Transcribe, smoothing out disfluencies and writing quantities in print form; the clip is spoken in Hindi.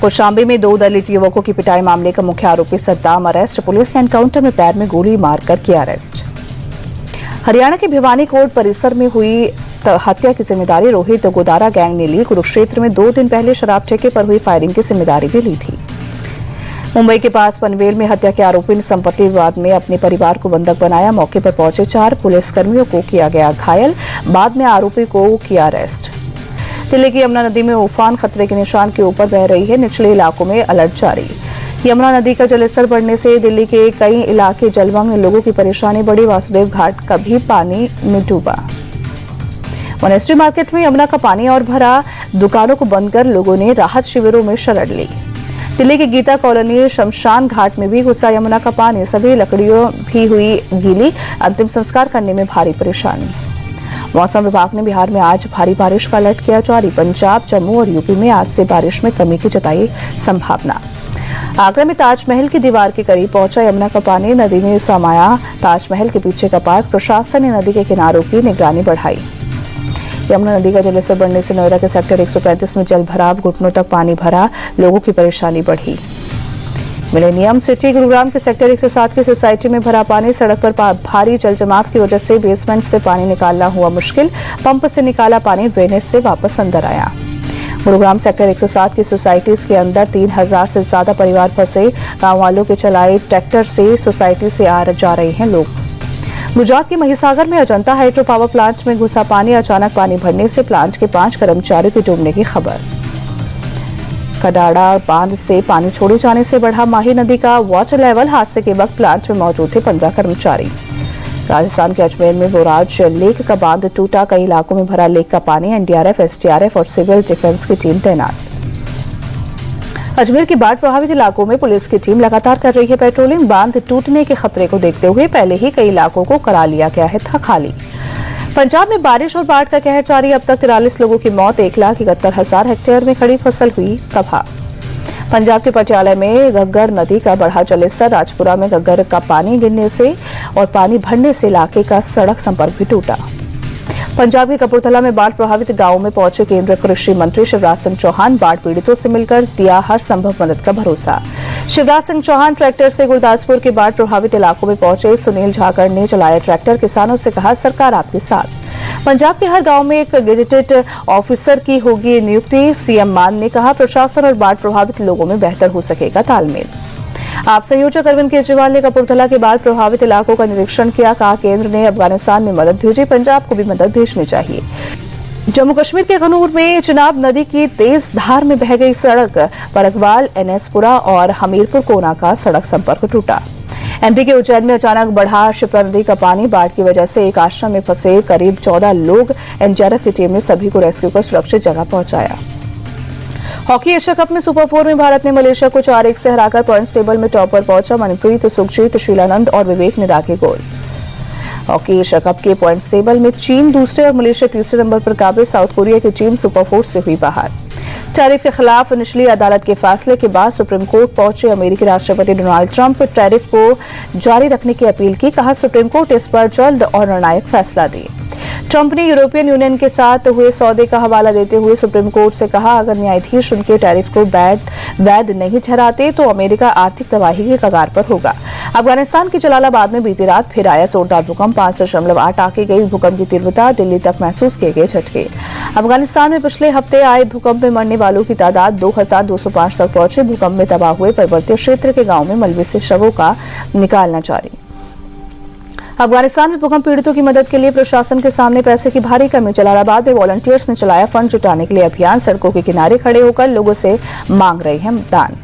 कौशाम्बी में 2 दलित युवकों की पिटाई मामले का मुख्य आरोपी सद्दाम अरेस्ट। पुलिस ने एनकाउंटर में पैर में गोली मारकर किया अरेस्ट। हरियाणा के भिवानी कोर्ट परिसर में हुई हत्या की जिम्मेदारी रोहित गोदारा गैंग ने ली। कुरुक्षेत्र में 2 दिन पहले शराब ठेके पर हुई फायरिंग की जिम्मेदारी भी ली थी। मुंबई के पास पनवेल में हत्या के आरोपी ने संपत्ति विवाद में अपने परिवार को बंधक बनाया। मौके पर पहुंचे 4 पुलिसकर्मियों को किया गया घायल। बाद में आरोपी को किया अरेस्ट। दिल्ली की यमुना नदी में उफान खतरे के निशान के ऊपर बह रही है। निचले इलाकों में अलर्ट जारी। यमुना नदी का जलस्तर बढ़ने से दिल्ली के कई इलाके जलमग्न, लोगों की परेशानी बढ़ी। वासुदेव घाट कभी पानी में डूबा। मोनेस्ट्री मार्केट में यमुना का पानी और भरा। दुकानों को बंद कर लोगों ने राहत शिविरों में शरण ली। दिल्ली की गीता कॉलोनी शमशान घाट में भी घुसा यमुना का पानी। सभी लकड़ियों भी हुई गीली। अंतिम संस्कार करने में भारी परेशानी। मौसम विभाग ने बिहार में आज भारी बारिश का अलर्ट किया जारी। पंजाब, जम्मू और यूपी में आज से बारिश में कमी की जताई संभावना। आगरा में ताजमहल की दीवार के करीब पहुंचा यमुना का पानी। नदी में समाया ताजमहल के पीछे का पार्क। प्रशासन ने नदी के किनारों की निगरानी बढ़ाई। यमुना नदी का जलस्तर बढ़ने से नोएडा के सेक्टर 135 में जल भराव, घुटनों तक पानी भरा, लोगों की परेशानी बढ़ी। मिलेनियम सिटी गुरुग्राम के सेक्टर 107 की सोसाइटी में भरा पानी। सड़क पर भारी जल जमाव की वजह से बेसमेंट से पानी निकालना हुआ मुश्किल। पंप से निकाला पानी ड्रेनेज से वापस अंदर आया। गुरुग्राम सेक्टर 107 की सोसाइटीज के अंदर 3000 से ज्यादा परिवार फंसे। गांव वालों के चलाए ट्रैक्टर से सोसाइटी से आ जा रहे हैं लोग। गुजरात के महिसागर में अजंता हाइड्रो पावर प्लांट में घुसा पानी। अचानक पानी भरने से प्लांट के 5 कर्मचारियों के डूबने की खबर। कडाड़ा बांध से पानी छोड़े जाने से बढ़ा माही नदी का वाटर लेवल। हादसे के वक्त प्लांट में मौजूद थे 15 कर्मचारी। राजस्थान के अजमेर में बोराज लेक का बांध टूटा। कई इलाकों में भरा लेक का पानी। एनडीआरएफ, एसडीआरएफ और सिविल डिफेंस की टीम तैनात। अजमेर के बाढ़ प्रभावित इलाकों में पुलिस की टीम लगातार कर रही है पेट्रोलिंग। बांध टूटने के खतरे को देखते हुए पहले ही कई इलाकों को करा लिया गया है खाली। पंजाब में बारिश और बाढ़ का कहर जारी। अब तक 43 लोगों की मौत। 1,71,000 हेक्टेयर में खड़ी फसल हुई तबाह। पंजाब के पटियाला में घग्गर नदी का बढ़ा जलस्तर। राजपुरा में घग्गर का पानी गिरने से और पानी भरने से इलाके का सड़क संपर्क भी टूटा। पंजाब के कपूरथला में बाढ़ प्रभावित गांवों में पहुंचे केंद्रीय कृषि मंत्री शिवराज सिंह चौहान। बाढ़ पीड़ितों से मिलकर दिया हर संभव मदद का भरोसा। शिवराज सिंह चौहान ट्रैक्टर से गुरदासपुर के बाढ़ प्रभावित इलाकों में पहुंचे। सुनील झाकड़ ने चलाया ट्रैक्टर। किसानों से कहा, सरकार आपके साथ। पंजाब के हर गांव में एक गेजेटेड ऑफिसर की होगी नियुक्ति। सीएम मान ने कहा, प्रशासन और बाढ़ प्रभावित लोगों में बेहतर हो सकेगा तालमेल। आप संयोजक अरविंद केजरीवाल ने कपूरथला के बाढ़ प्रभावित इलाकों का निरीक्षण किया। कहा, केंद्र ने अफगानिस्तान में मदद भेजी, पंजाब को भी मदद भेजनी चाहिए। जम्मू कश्मीर के खनूर में चिनाब नदी की तेज धार में बह गई सड़क। परकवाल, एनएसपुरा और हमीरपुर कोना का सड़क संपर्क टूटा। एमपी के उज्जैन में अचानक बढ़ा शिप्रा नदी का पानी। बाढ़ की वजह से एक आश्रम में फंसे करीब 14 लोग। एनडीआरएफ की टीम ने सभी को रेस्क्यू कर सुरक्षित जगह पहुंचाया। हॉकी एशिया कप में सुपर 4 में भारत ने मलेशिया को 4-1 से हराकर पॉइंट्स टेबल में टॉप पर पहुंचा। मनप्रीत, सुखजीत, शीलानंद और विवेक ने दागे गोल। हॉकी एशिया कप के पॉइंट्स टेबल में चीन दूसरे और मलेशिया तीसरे नंबर पर काबिज। साउथ कोरिया की टीम सुपर 4 से हुई बाहर। टैरिफ के खिलाफ निचली अदालत के फैसले के बाद सुप्रीम कोर्ट पहुंचे अमेरिकी राष्ट्रपति डोनाल्ड ट्रंप। टैरिफ को जारी रखने की अपील की। कहा, सुप्रीम कोर्ट इस पर जल्द और निर्णायक फैसला दे। ट्रंप ने यूरोपियन यूनियन के साथ हुए सौदे का हवाला देते हुए सुप्रीम कोर्ट से कहा, अगर न्यायाधीश उनके टैरिफ को वैध नहीं ठहराते तो अमेरिका आर्थिक तबाही के कगार पर होगा। अफगानिस्तान के जलालाबाद में बीती रात फिर आया जोरदार भूकंप। 5.8 आंकी गई भूकंप की तीव्रता। दिल्ली तक महसूस किए गए झटके। अफगानिस्तान में पिछले हफ्ते आए भूकंप में मरने वालों की तादाद 2205 तक पहुंची। भूकंप में तबाह हुए पर्वतीय क्षेत्र के गांव में मलबे से शवों का निकालना जारी। अफगानिस्तान में भूकंप पीड़ितों की मदद के लिए प्रशासन के सामने पैसे की भारी कमी। जलालाबाद में वॉलंटियर्स ने चलाया फंड जुटाने के लिए अभियान। सड़कों के किनारे खड़े होकर लोगों से मांग रहे हैं दान।